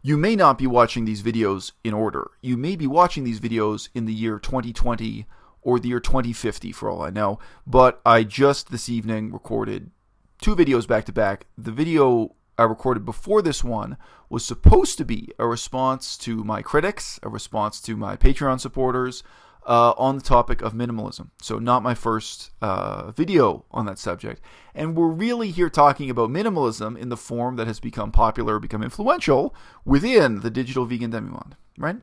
you may not be watching these videos in order. You may be watching these videos in the year 2020 or the year 2050 for all I know. But I just this evening recorded 2 videos back to back. The video I recorded before this one was supposed to be a response to my critics, a response to my Patreon supporters on the topic of minimalism. So not my first video on that subject. And we're really here talking about minimalism in the form that has become popular, become influential within the digital vegan demi-monde, right?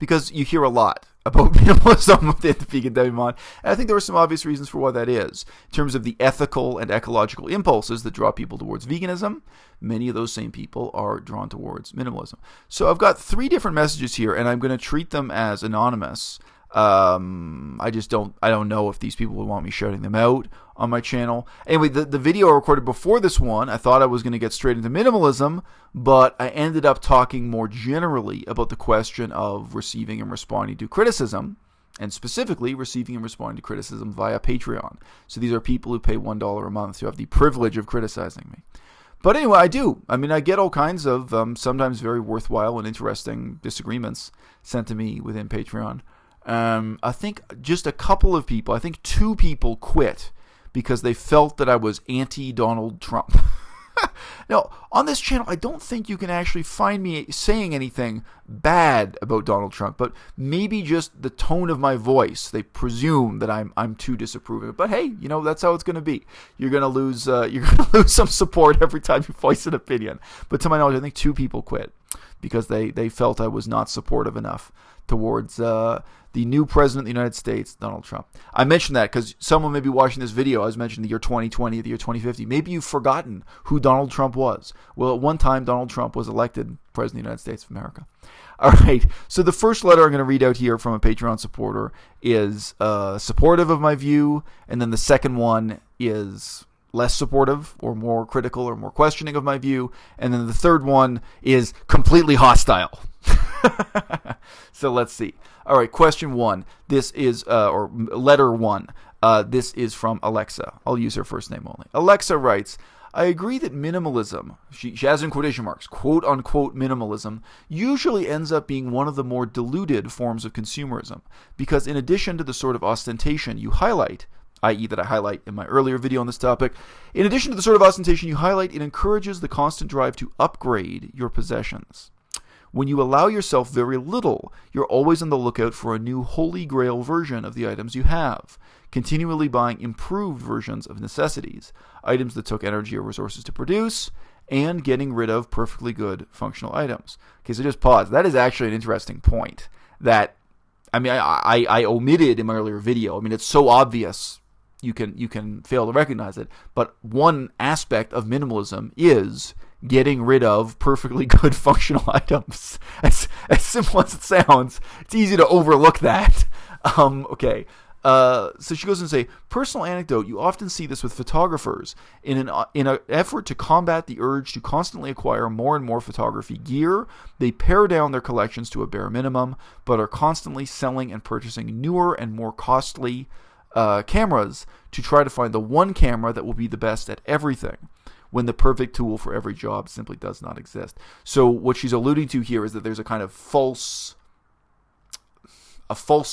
Because you hear a lot about minimalism within the vegan demi-monde. And I think there are some obvious reasons for why that is. In terms of the ethical and ecological impulses that draw people towards veganism, many of those same people are drawn towards minimalism. So I've got 3 different messages here, and I'm going to treat them as anonymous. I don't know if these people would want me shouting them out on my channel. Anyway, the video I recorded before this one, I thought I was going to get straight into minimalism, but I ended up talking more generally about the question of receiving and responding to criticism, and specifically receiving and responding to criticism via Patreon. So these are people who pay $1 a month who have the privilege of criticizing me. But anyway, I get all kinds of sometimes very worthwhile and interesting disagreements sent to me within Patreon. I think just a couple of people, I think 2 people quit because they felt that I was anti-Donald Trump. Now, on this channel, I don't think you can actually find me saying anything bad about Donald Trump, but maybe just the tone of my voice. They presume that I'm too disapproving. But hey, that's how it's going to be. You're going to lose some support every time you voice an opinion. But to my knowledge, I think 2 people quit because they felt I was not supportive enough towards the new president of the United States, Donald Trump. I mentioned that because someone may be watching this video. I was mentioning the year 2020, the year 2050. Maybe you've forgotten who Donald Trump was. Well, at one time, Donald Trump was elected president of the United States of America. All right, so the first letter I'm going to read out here from a Patreon supporter is supportive of my view, and then the second one is less supportive or more critical or more questioning of my view, and then the third one is completely hostile. So let's see. All right, question 1. This is, or letter 1. This is from Alexa. I'll use her first name only. Alexa writes, I agree that minimalism, she has in quotation marks, quote unquote minimalism, usually ends up being one of the more diluted forms of consumerism, because in addition to the sort of ostentation you highlight, i.e. that I highlight in my earlier video on this topic, in addition to the sort of ostentation you highlight, it encourages the constant drive to upgrade your possessions. When you allow yourself very little, you're always on the lookout for a new holy grail version of the items you have, continually buying improved versions of necessities, items that took energy or resources to produce, and getting rid of perfectly good functional items. Okay, so just pause. That is actually an interesting point that, I omitted in my earlier video. It's so obvious you can fail to recognize it, but one aspect of minimalism is getting rid of perfectly good functional items. As simple as it sounds, it's easy to overlook that. Okay. So she goes on to say, personal anecdote, you often see this with photographers. In an effort to combat the urge to constantly acquire more and more photography gear, they pare down their collections to a bare minimum, but are constantly selling and purchasing newer and more costly cameras to try to find the one camera that will be the best at everything, when the perfect tool for every job simply does not exist. So what she's alluding to here is that there's a kind of false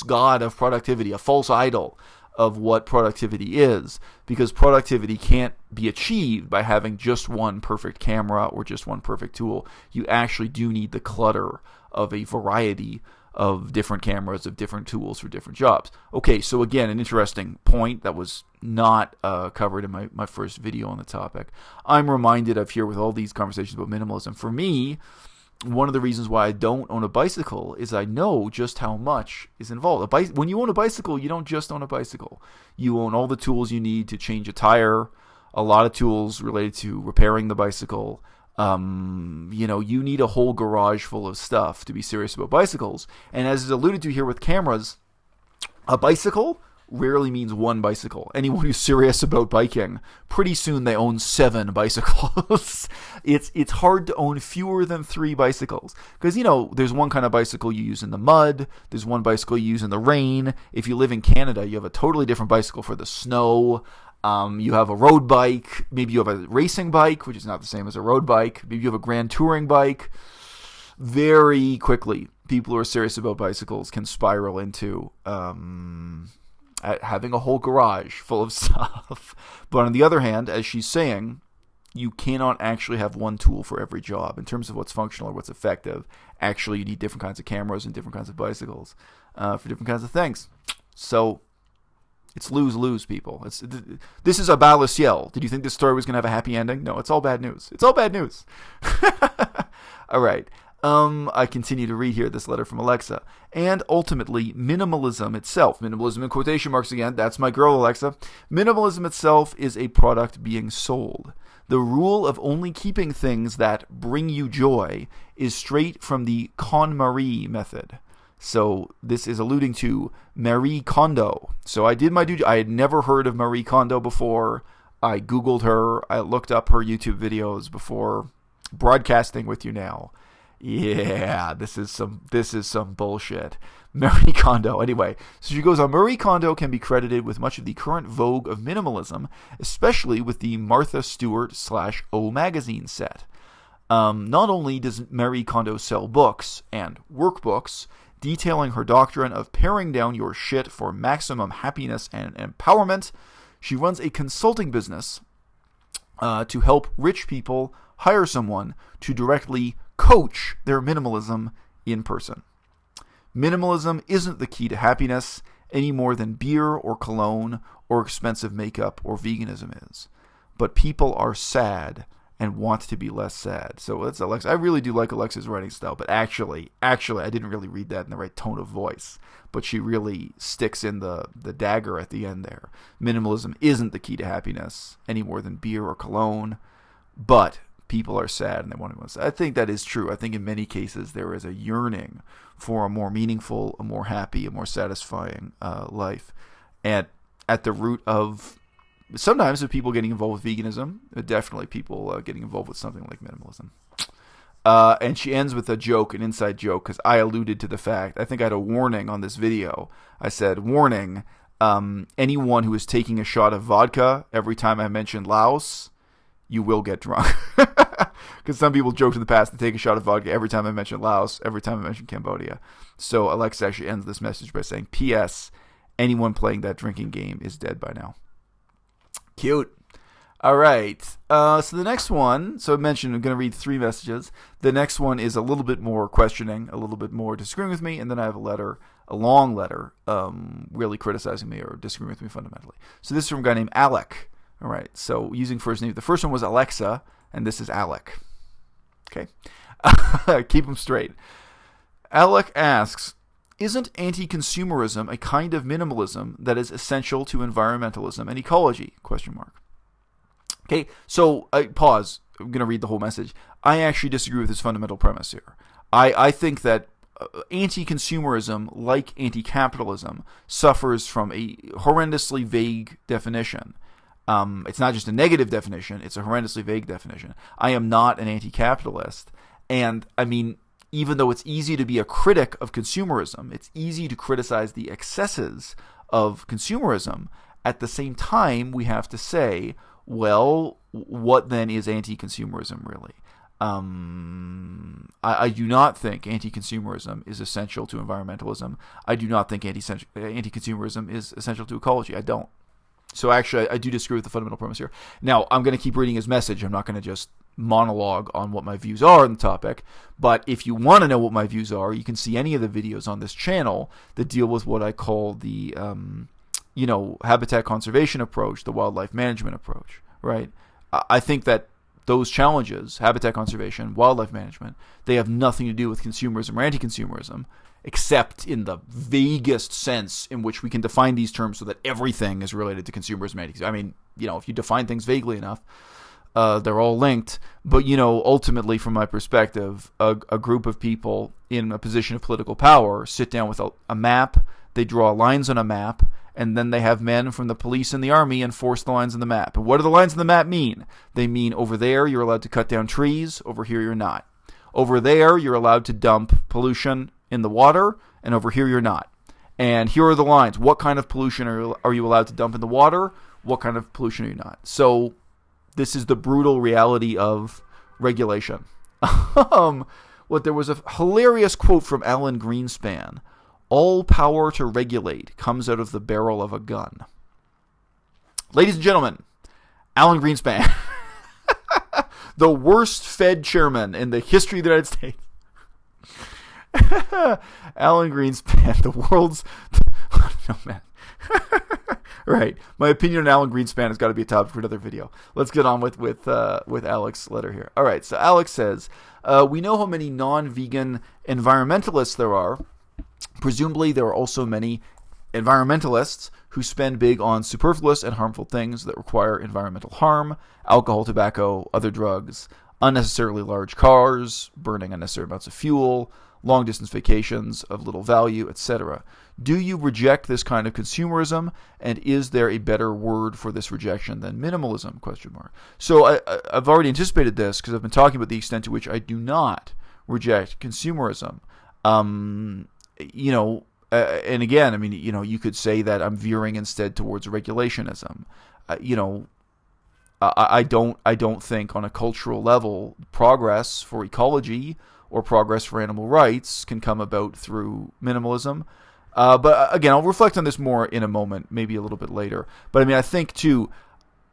god of productivity, a false idol of what productivity is, because productivity can't be achieved by having just one perfect camera or just one perfect tool. You actually do need the clutter of a variety of different cameras, of different tools for different jobs. Okay, so again, an interesting point that was not covered in my first video on the topic. I'm reminded of here with all these conversations about minimalism. For me, one of the reasons why I don't own a bicycle is I know just how much is involved. When you own a bicycle, you don't just own a bicycle. You own all the tools you need to change a tire, a lot of tools related to repairing the bicycle. You need a whole garage full of stuff to be serious about bicycles. And as is alluded to here with cameras, a bicycle rarely means one bicycle. Anyone who's serious about biking, pretty soon they own 7 bicycles. It's hard to own fewer than 3 bicycles. Because, there's one kind of bicycle you use in the mud. There's one bicycle you use in the rain. If you live in Canada, you have a totally different bicycle for the snow. You have a road bike. Maybe you have a racing bike, which is not the same as a road bike. Maybe you have a grand touring bike. Very quickly, people who are serious about bicycles can spiral into having a whole garage full of stuff. But on the other hand, as she's saying, you cannot actually have one tool for every job in terms of what's functional or what's effective. Actually, you need different kinds of cameras and different kinds of bicycles for different kinds of things. So it's lose-lose, people. This is à-bas-le-ciel. Did you think this story was going to have a happy ending? No, it's all bad news. It's all bad news. All right. I continue to read here this letter from Alexa. And ultimately, minimalism itself, minimalism in quotation marks again, that's my girl Alexa, minimalism itself is a product being sold. The rule of only keeping things that bring you joy is straight from the KonMari method. So this is alluding to Marie Kondo. So I did my duty. I had never heard of Marie Kondo before. I Googled her. I looked up her YouTube videos before broadcasting with you now. Yeah, this is some bullshit. Marie Kondo. Anyway, so she goes on, Marie Kondo can be credited with much of the current vogue of minimalism, especially with the Martha Stewart /O magazine set. Not only does Marie Kondo sell books and workbooks detailing her doctrine of paring down your shit for maximum happiness and empowerment, she runs a consulting business to help rich people hire someone to directly coach their minimalism in person. Minimalism isn't the key to happiness any more than beer or cologne or expensive makeup or veganism is. But people are sad and want to be less sad. So that's Alexa. I really do like Alexa's writing style, but actually, I didn't really read that in the right tone of voice. But she really sticks in the dagger at the end there. Minimalism isn't the key to happiness any more than beer or cologne, but people are sad and they want to be sad. I think that is true. I think in many cases there is a yearning for a more meaningful, a more happy, a more satisfying life. And at the root of sometimes of people getting involved with veganism, definitely people getting involved with something like minimalism. And she ends with a joke, an inside joke, because I alluded to the fact, I think I had a warning on this video. I said, warning, anyone who is taking a shot of vodka every time I mention Laos, you will get drunk. Because some people joked in the past to take a shot of vodka every time I mention Laos, every time I mention Cambodia. So Alexa actually ends this message by saying, P.S. anyone playing that drinking game is dead by now. Cute. All right. So the next one, so I mentioned I'm going to read 3 messages. The next one is a little bit more questioning, a little bit more disagreeing with me, and then I have a long letter, really criticizing me or disagreeing with me fundamentally. So this is from a guy named Alec. All right. So using first name, the first one was Alexa, and this is Alec. Okay. Keep them straight. Alec asks, isn't anti-consumerism a kind of minimalism that is essential to environmentalism and ecology? ? Okay, so pause. I'm going to read the whole message. I actually disagree with his fundamental premise here. I think that anti-consumerism, like anti-capitalism, suffers from a horrendously vague definition. It's not just a negative definition, it's a horrendously vague definition. I am not an anti-capitalist. And, I mean, even though it's easy to be a critic of consumerism, it's easy to criticize the excesses of consumerism. At the same time, we have to say, well, what then is anti-consumerism really? I do not think anti-consumerism is essential to environmentalism. I do not think anti-consumerism is essential to ecology. I don't. So actually, I do disagree with the fundamental premise here. Now, I'm going to keep reading his message. I'm not going to just monologue on what my views are on the topic. But if you want to know what my views are, you can see any of the videos on this channel that deal with what I call the habitat conservation approach, the wildlife management approach, right? I think that those challenges, habitat conservation, wildlife management, they have nothing to do with consumerism or anti-consumerism, except in the vaguest sense in which we can define these terms so that everything is related to consumerism and anti-consumerism. I mean, if you define things vaguely enough, they're all linked. But, ultimately, from my perspective, a group of people in a position of political power sit down with a map, they draw lines on a map, and then they have men from the police and the army enforce the lines on the map. And what do the lines on the map mean? They mean over there you're allowed to cut down trees, over here you're not. Over there you're allowed to dump pollution in the water, and over here you're not. And here are the lines. What kind of pollution are you allowed to dump in the water? what kind of pollution are you not? So this is the brutal reality of regulation. There was a hilarious quote from Alan Greenspan. All power to regulate comes out of the barrel of a gun. Ladies and gentlemen, Alan Greenspan, the worst Fed chairman in the history of the United States. Alan Greenspan, the world's... no, man. Right. My opinion on Alan Greenspan has got to be a topic for another video. Let's get on with Alex's letter here. All right, so Alex says, we know how many non-vegan environmentalists there are. Presumably, there are also many environmentalists who spend big on superfluous and harmful things that require environmental harm: alcohol, tobacco, other drugs, unnecessarily large cars, burning unnecessary amounts of fuel, long-distance vacations of little value, etc. Do you reject this kind of consumerism, and is there a better word for this rejection than minimalism? ? So I've already anticipated this because I've been talking about the extent to which I do not reject consumerism. And again, I mean, you could say that I'm veering instead towards regulationism. I don't think on a cultural level progress for ecology or progress for animal rights can come about through minimalism. But again, I'll reflect on this more in a moment, maybe a little bit later. But I mean, I think too,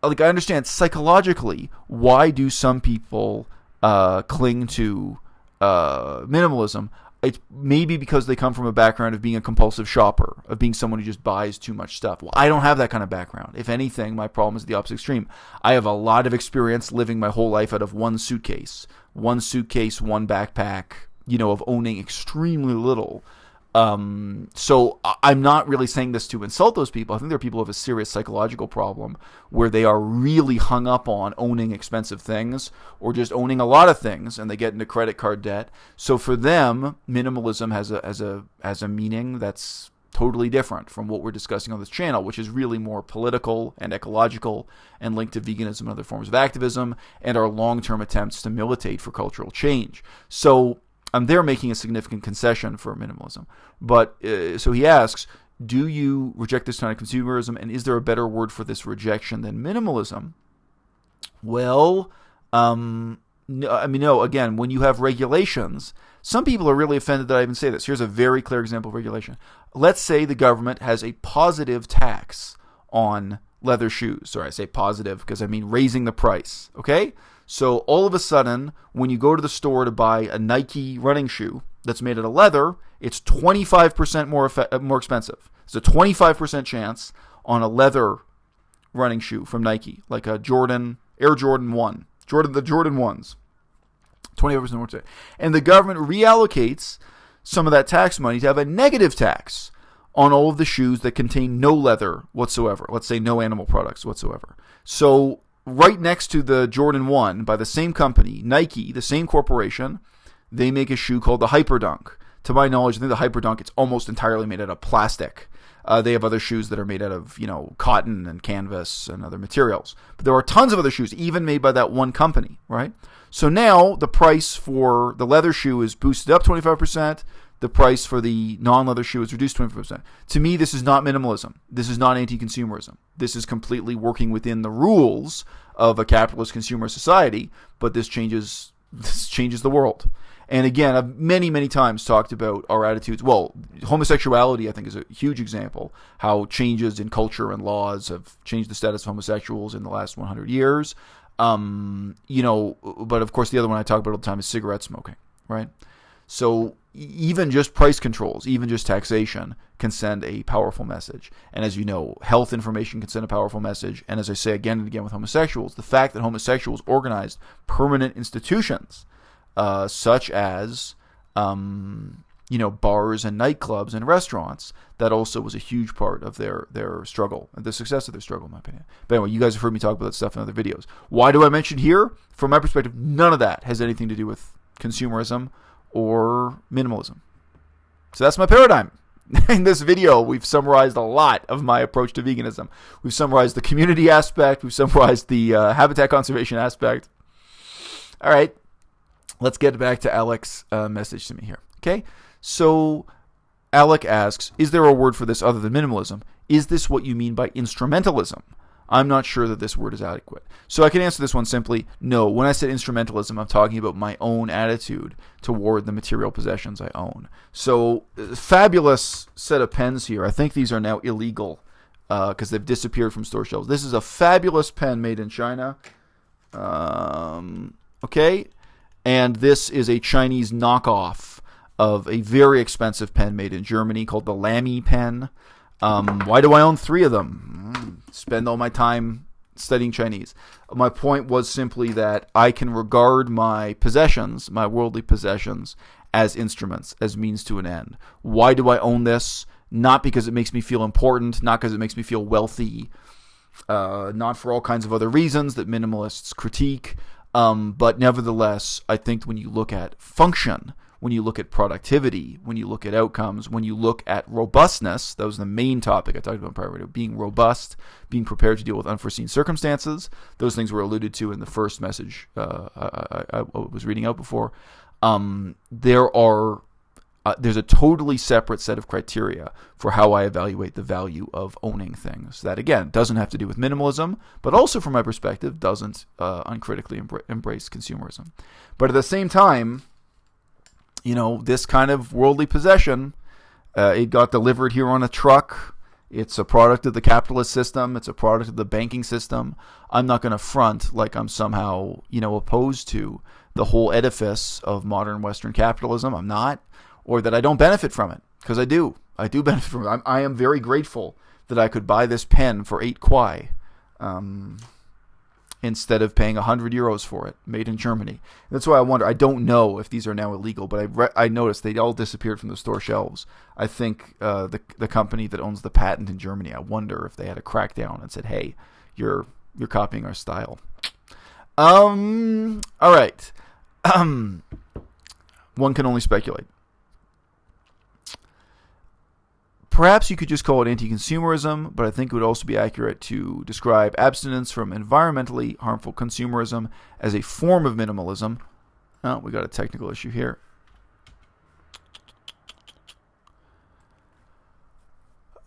I understand psychologically why do some people cling to minimalism. It's maybe because they come from a background of being a compulsive shopper, of being someone who just buys too much stuff. Well, I don't have that kind of background. If anything, my problem is the opposite extreme. I have a lot of experience living my whole life out of one suitcase, one backpack, of owning extremely little. So I'm not really saying this to insult those people. I think there are people who have a serious psychological problem where they are really hung up on owning expensive things or just owning a lot of things, and they get into credit card debt. So for them, minimalism has a meaning that's totally different from what we're discussing on this channel, which is really more political and ecological and linked to veganism and other forms of activism and our long-term attempts to militate for cultural change. So they're making a significant concession for minimalism. But so he asks, do you reject this kind of consumerism, and is there a better word for this rejection than minimalism? Well, no. Again, when you have regulations, some people are really offended that I even say this. Here's a very clear example of regulation. Let's say the government has a positive tax on leather shoes. Or I say positive because I mean raising the price, okay? So all of a sudden, when you go to the store to buy a Nike running shoe that's made out of leather, it's 25% more expensive. It's a 25% chance on a leather running shoe from Nike, like a Air Jordan 1, the Jordan 1s. 25% more expensive. And the government reallocates some of that tax money to have a negative tax on all of the shoes that contain no leather whatsoever. Let's say no animal products whatsoever. So right next to the Jordan 1 by the same company, Nike, the same corporation, they make a shoe called the Hyperdunk. To my knowledge, I think the Hyperdunk, it's almost entirely made out of plastic. They have other shoes that are made out of, cotton and canvas and other materials. But there are tons of other shoes, even made by that one company, right? So now the price for the leather shoe is boosted up 25%. The price for the non-leather shoe is reduced 25%. To me, this is not minimalism. This is not anti-consumerism. This is completely working within the rules of a capitalist consumer society, but this changes the world. And again, I've many, many times talked about our attitudes. Well, homosexuality, I think, is a huge example. How changes in culture and laws have changed the status of homosexuals in the last 100 years. But of course, the other one I talk about all the time is cigarette smoking, right? So even just price controls, even just taxation can send a powerful message. And as you know, health information can send a powerful message. And as I say again and again with homosexuals, the fact that homosexuals organized permanent institutions such as bars and nightclubs and restaurants, that also was a huge part of their struggle, the success of their struggle, in my opinion. But anyway, you guys have heard me talk about that stuff in other videos. Why do I mention here? From my perspective, none of that has anything to do with consumerism or minimalism. So that's my paradigm. In this video, we've summarized a lot of my approach to veganism. We've summarized the community aspect. We've summarized the habitat conservation aspect. All right, let's get back to Alex's message to me here. Okay, so Alec asks, is there a word for this other than minimalism? Is this what you mean by instrumentalism? I'm not sure that this word is adequate. So I can answer this one simply, no. When I said instrumentalism, I'm talking about my own attitude toward the material possessions I own. So, fabulous set of pens here. I think these are now illegal because they've disappeared from store shelves. This is a fabulous pen made in China. Okay. And this is a Chinese knockoff of a very expensive pen made in Germany called the Lamy pen. Why do I own 3 of them? Spend all my time studying Chinese. My point was simply that I can regard my possessions, my worldly possessions, as instruments, as means to an end. Why do I own this? Not because it makes me feel important, not because it makes me feel wealthy, not for all kinds of other reasons that minimalists critique, but nevertheless, I think when you look at function, when you look at productivity, when you look at outcomes, when you look at robustness, that was the main topic I talked about in prior video, being robust, being prepared to deal with unforeseen circumstances. Those things were alluded to in the first message I was reading out before. There's a totally separate set of criteria for how I evaluate the value of owning things. That, again, doesn't have to do with minimalism, but also, from my perspective, doesn't uncritically embrace consumerism. But at the same time, this kind of worldly possession, it got delivered here on a truck. It's a product of the capitalist system. It's a product of the banking system. I'm not going to front like I'm somehow, opposed to the whole edifice of modern Western capitalism. I'm not. Or that I don't benefit from it, because I do. I do benefit from it. I am very grateful that I could buy this pen for 8 kwai instead of paying 100 euros for it, made in Germany. That's why I wonder. I don't know if these are now illegal, but I noticed they all disappeared from the store shelves. I think the company that owns the patent in Germany, I wonder if they had a crackdown and said, hey, you're copying our style. All right. One can only speculate. Perhaps you could just call it anti-consumerism, but I think it would also be accurate to describe abstinence from environmentally harmful consumerism as a form of minimalism. Oh, we got a technical issue here.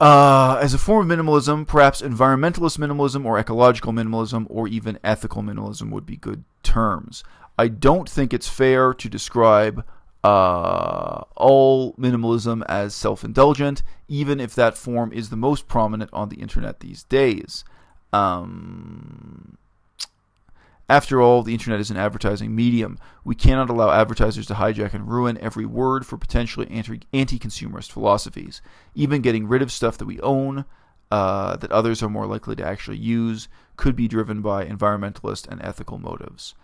As a form of minimalism, perhaps environmentalist minimalism or ecological minimalism or even ethical minimalism would be good terms. I don't think it's fair to describe all minimalism as self-indulgent, even if that form is the most prominent on the internet these days. After all, the internet is an advertising medium. We cannot allow advertisers to hijack and ruin every word for potentially anti-consumerist philosophies. Even getting rid of stuff that we own, that others are more likely to actually use, could be driven by environmentalist and ethical motives.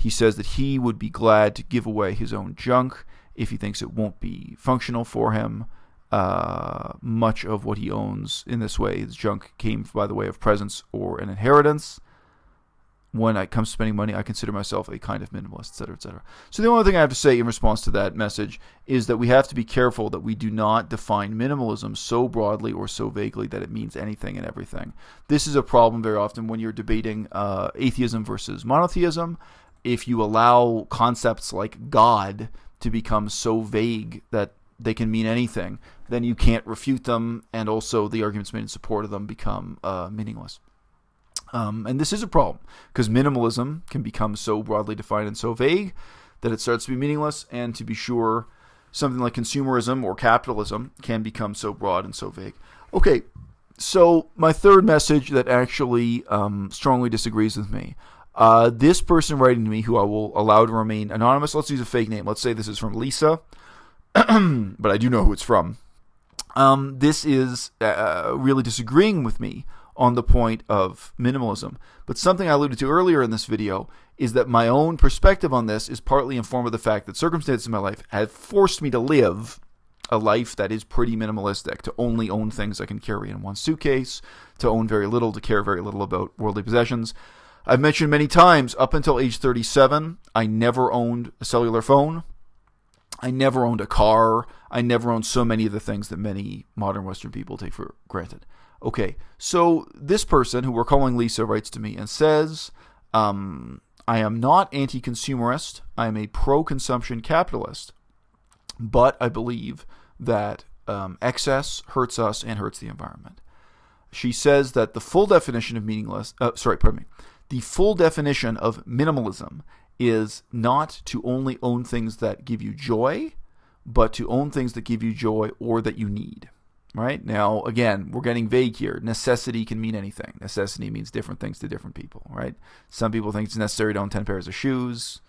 He says that he would be glad to give away his own junk if he thinks it won't be functional for him. Much of what he owns in this way, his junk, came by the way of presents or an inheritance. When it comes to spending money, I consider myself a kind of minimalist, etc., etc. So the only thing I have to say in response to that message is that we have to be careful that we do not define minimalism so broadly or so vaguely that it means anything and everything. This is a problem very often when you're debating atheism versus monotheism. If you allow concepts like God to become so vague that they can mean anything, then you can't refute them, and also the arguments made in support of them become meaningless. And this is a problem, because minimalism can become so broadly defined and so vague that it starts to be meaningless, and to be sure, something like consumerism or capitalism can become so broad and so vague. Okay, so my third message that actually strongly disagrees with me. This person writing to me, who I will allow to remain anonymous, let's use a fake name. Let's say this is from Lisa, but I do know who it's from. This is really disagreeing with me on the point of minimalism. But something I alluded to earlier in this video is that my own perspective on this is partly informed by the fact that circumstances in my life have forced me to live a life that is pretty minimalistic, to only own things I can carry in one suitcase, to own very little, to care very little about worldly possessions. I've mentioned many times, up until age 37, I never owned a cellular phone. I never owned a car. I never owned so many of the things that many modern Western people take for granted. Okay, so this person, who we're calling Lisa, writes to me and says, I am not anti-consumerist. I am a pro-consumption capitalist. But I believe that excess hurts us and hurts the environment. She says that the full definition of the full definition of minimalism is not to only own things that give you joy, but to own things that give you joy or that you need. Right? Now, again, we're getting vague here. Necessity can mean anything. Necessity means different things to different people, right? Some people think it's necessary to own 10 pairs of shoes,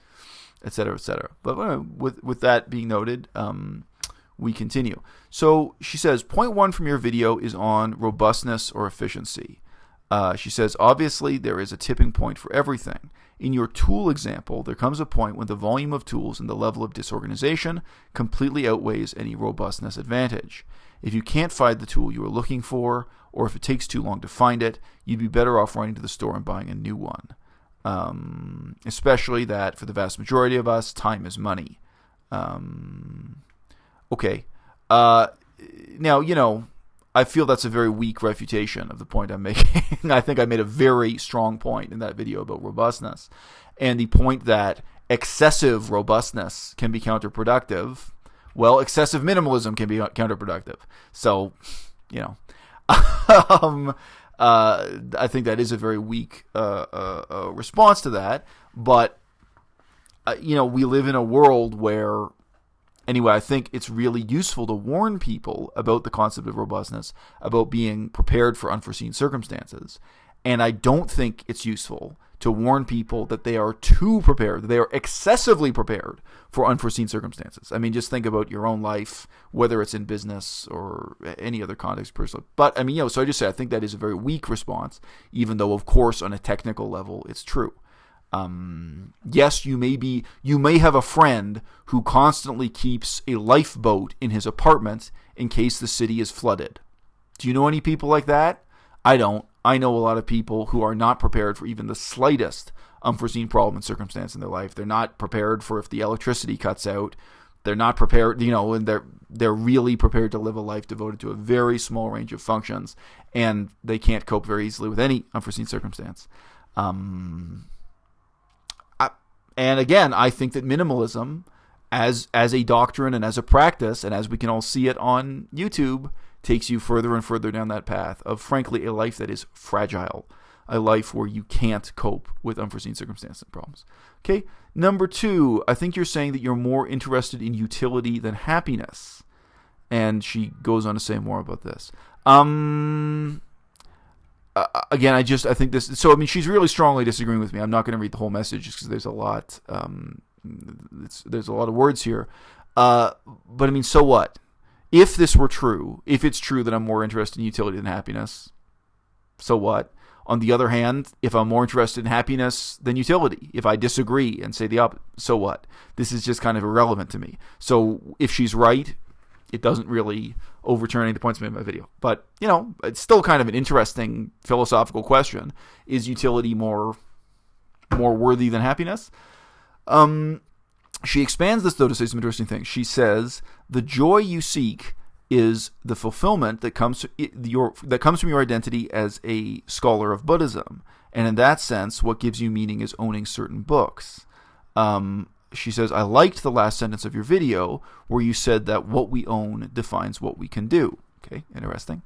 etc., etc. But with that being noted, we continue. So she says, point 1 from your video is on robustness or efficiency. She says, obviously, there is a tipping point for everything. In your tool example, there comes a point when the volume of tools and the level of disorganization completely outweighs any robustness advantage. If you can't find the tool you are looking for, or if it takes too long to find it, you'd be better off running to the store and buying a new one. Especially that, for the vast majority of us, time is money. Okay. Now, I feel that's a very weak refutation of the point I'm making. I think I made a very strong point in that video about robustness. And the point that excessive robustness can be counterproductive. Well, excessive minimalism can be counterproductive. So, I think that is a very weak response to that. But, we live in a world where, anyway, I think it's really useful to warn people about the concept of robustness, about being prepared for unforeseen circumstances. And I don't think it's useful to warn people that they are too prepared, that they are excessively prepared for unforeseen circumstances. I mean, just think about your own life, whether it's in business or any other context personally. But, so I just say I think that is a very weak response, even though, of course, on a technical level, it's true. Yes, you may have a friend who constantly keeps a lifeboat in his apartment in case the city is flooded. Do you know any people like that? I don't. I know a lot of people who are not prepared for even the slightest unforeseen problem and circumstance in their life. They're not prepared for if the electricity cuts out. They're not prepared, and they're really prepared to live a life devoted to a very small range of functions, and they can't cope very easily with any unforeseen circumstance. And again, I think that minimalism, as a doctrine and as a practice, and as we can all see it on YouTube, takes you further and further down that path of, frankly, a life that is fragile, a life where you can't cope with unforeseen circumstances and problems. Okay, number 2, I think you're saying that you're more interested in utility than happiness. And she goes on to say more about this. Again, I think this. So, she's really strongly disagreeing with me. I'm not going to read the whole message just because there's a lot. There's a lot of words here. But so what? If this were true, if it's true that I'm more interested in utility than happiness, so what? On the other hand, if I'm more interested in happiness than utility, if I disagree and say the opposite, so what? This is just kind of irrelevant to me. So if she's right, it doesn't really overturn any of the points made in my video. But, it's still kind of an interesting philosophical question. Is utility more worthy than happiness? She expands this, though, to say some interesting things. She says, the joy you seek is the fulfillment that comes from your identity as a scholar of Buddhism. And in that sense, what gives you meaning is owning certain books. She says, I liked the last sentence of your video where you said that what we own defines what we can do. Okay, interesting.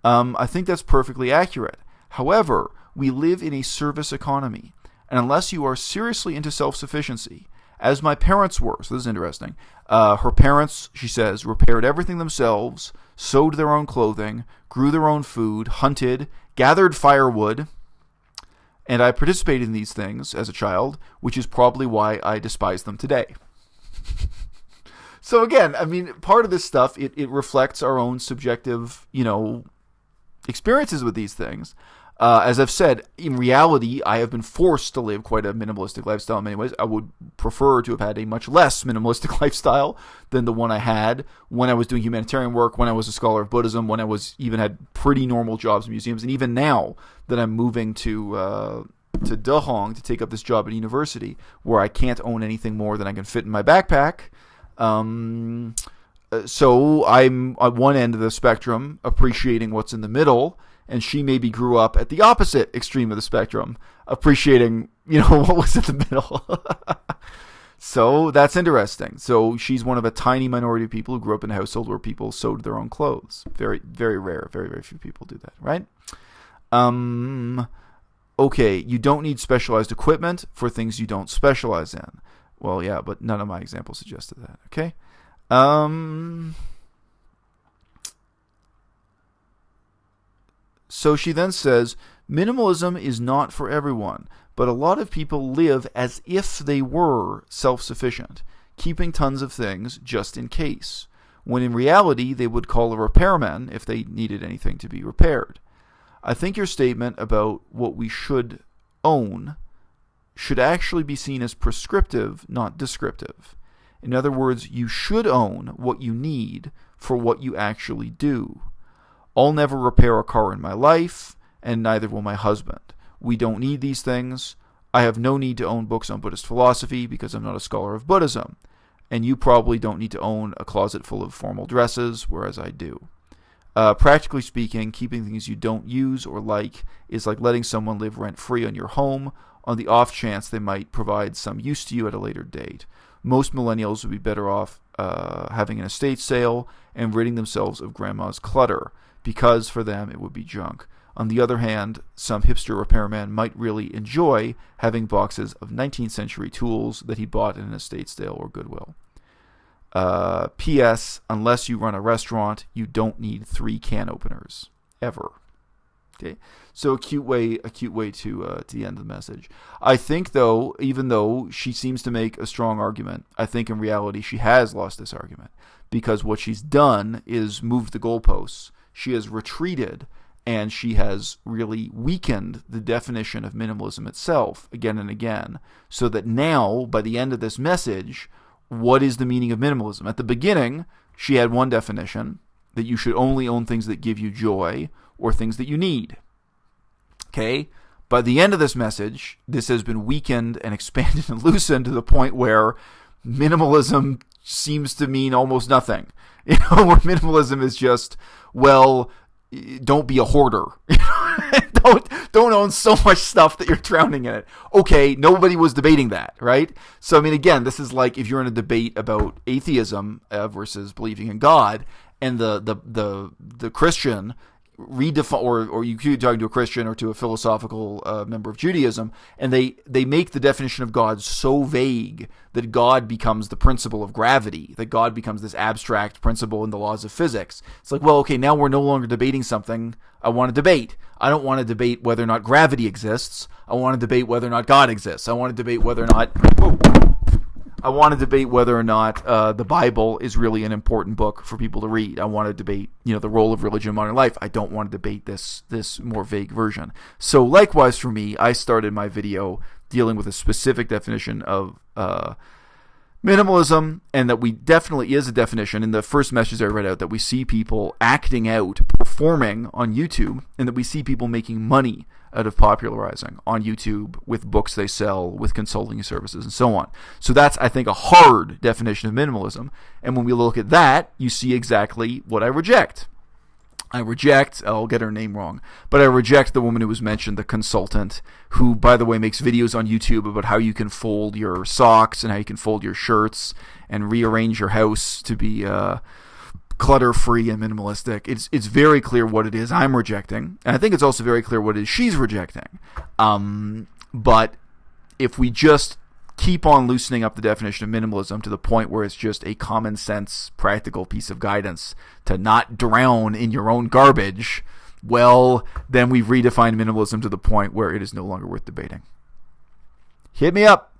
I think that's perfectly accurate. However, we live in a service economy. And unless you are seriously into self-sufficiency, as my parents were, so this is interesting. Her parents, she says, repaired everything themselves, sewed their own clothing, grew their own food, hunted, gathered firewood, and I participated in these things as a child, which is probably why I despise them today. So again, part of this stuff, it reflects our own subjective, experiences with these things. As I've said, in reality, I have been forced to live quite a minimalistic lifestyle in many ways. I would prefer to have had a much less minimalistic lifestyle than the one I had when I was doing humanitarian work, when I was a scholar of Buddhism, when I was even had pretty normal jobs in museums, and even now that I'm moving to Dehong to take up this job at university, where I can't own anything more than I can fit in my backpack. So I'm at one end of the spectrum, appreciating what's in the middle. And she maybe grew up at the opposite extreme of the spectrum, appreciating, what was in the middle. So that's interesting. So she's one of a tiny minority of people who grew up in a household where people sewed their own clothes. Very, very rare. Very, very few people do that, right? Okay, you don't need specialized equipment for things you don't specialize in. Well, yeah, but none of my examples suggested that, okay? So she then says, minimalism is not for everyone, but a lot of people live as if they were self-sufficient, keeping tons of things just in case, when in reality they would call a repairman if they needed anything to be repaired. I think your statement about what we should own should actually be seen as prescriptive, not descriptive. In other words, you should own what you need for what you actually do. I'll never repair a car in my life, and neither will my husband. We don't need these things. I have no need to own books on Buddhist philosophy because I'm not a scholar of Buddhism. And you probably don't need to own a closet full of formal dresses, whereas I do. Practically speaking, keeping things you don't use or like is like letting someone live rent-free on your home on the off chance they might provide some use to you at a later date. Most millennials would be better off having an estate sale and ridding themselves of grandma's clutter, because for them it would be junk. On the other hand, some hipster repairman might really enjoy having boxes of 19th century tools that he bought in an estate sale or Goodwill. P.S. Unless you run a restaurant, you don't need 3 can openers. Ever. Okay, so a cute way to end the message. I think, though, even though she seems to make a strong argument, I think in reality she has lost this argument, because what she's done is moved the goalposts. She has retreated, and she has really weakened the definition of minimalism itself again and again, so that now, by the end of this message, what is the meaning of minimalism? At the beginning, she had one definition, that you should only own things that give you joy or things that you need. Okay? By the end of this message, this has been weakened and expanded and loosened to the point where minimalism seems to mean almost nothing. Where minimalism is just, well, don't be a hoarder. Don't own so much stuff that you're drowning in it. Okay, nobody was debating that, right? So, I mean, again, this is like if you're in a debate about atheism versus believing in God, and the Christian redefine, or you could talk to a Christian or to a philosophical member of Judaism, and they make the definition of God so vague that God becomes the principle of gravity, that God becomes this abstract principle in the laws of physics. It's like, well, okay, now we're no longer debating something I want to debate. I don't want to debate whether or not gravity exists. I want to debate whether or not God exists. I want to debate whether or not the Bible is really an important book for people to read. I want to debate, the role of religion in modern life. I don't want to debate this more vague version. So likewise for me, I started my video dealing with a specific definition of minimalism, and that we definitely is a definition in the first message I read out, that we see people acting out, performing on YouTube, and that we see people making money out of popularizing on YouTube with books they sell, with consulting services, and so on. So that's, I think, a hard definition of minimalism. And when we look at that, you see exactly what I reject. I'll get her name wrong, but I reject the woman who was mentioned, the consultant, who, by the way, makes videos on YouTube about how you can fold your socks and how you can fold your shirts and rearrange your house to be clutter-free and minimalistic. It's very clear what it is I'm rejecting, and I think it's also very clear what it is she's rejecting. But if we just keep on loosening up the definition of minimalism to the point where it's just a common sense, practical piece of guidance to not drown in your own garbage, well, then we've redefined minimalism to the point where it is no longer worth debating. Hit me up.